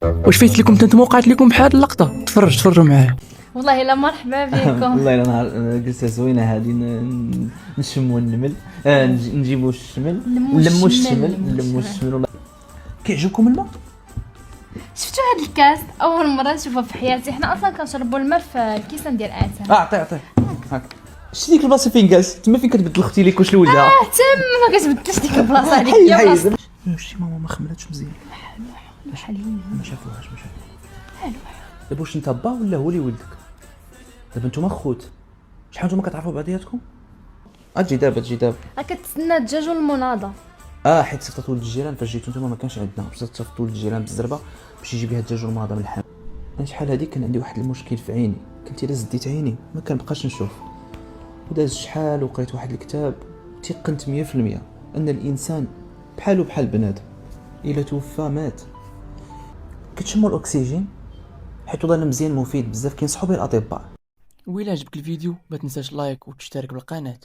واش فايت لكم تنتما وقعت لكم بحال اللقطه؟ تفرجوا معايا. والله الا مرحبا بكم. والله الا نهار جلسه زوينه هذه نشموا النمل، نجيبوا الشمل، نلموا الشمل والله. كيعجبكم الماء؟ شفتوا هاد الكاس اول مره نشوفها في حياتي. حنا اصلا كنشربوا الماء في الكيسان ديال اتان. عطيه هاك. شتي ديك البلاصه فين جالس تما، فين كتبدل اختي ليك واش لولدها؟ تما ما كتبدلش ديك البلاصه هذيك هي بلاصه. شتي ماما ما خملاتش مزيان، حاليا ما شافوهاش. دابا واش انت با ولا هو اللي ولدك؟ دابا نتوما خوت، شحال نتوما كتعرفوا بعضياتكم؟ تجي دابا كتسنى الدجاج والمناضه. حيت صيفطتوا ولد الجيران فاش جيتو نتوما ما كانش عندنا، باش صيفطتوا ولد الجيران بالزربه باش يجي بها الدجاج والمناضه من الحام. انا شحال هذيك كان عندي واحد المشكل في عيني، كنت الا زديت عيني ما كنبقاش نشوف، وداز شحال وقريت واحد الكتاب تيقنت 100% ان الانسان بحالو بحال بنادم، الا توفى مات. كتشموا الاكسجين حيت والله مزيان مفيد بزاف، كينصحوا به الاطباء. وإلا عجبك الفيديو ما تنساش لايك وتشترك بالقناه.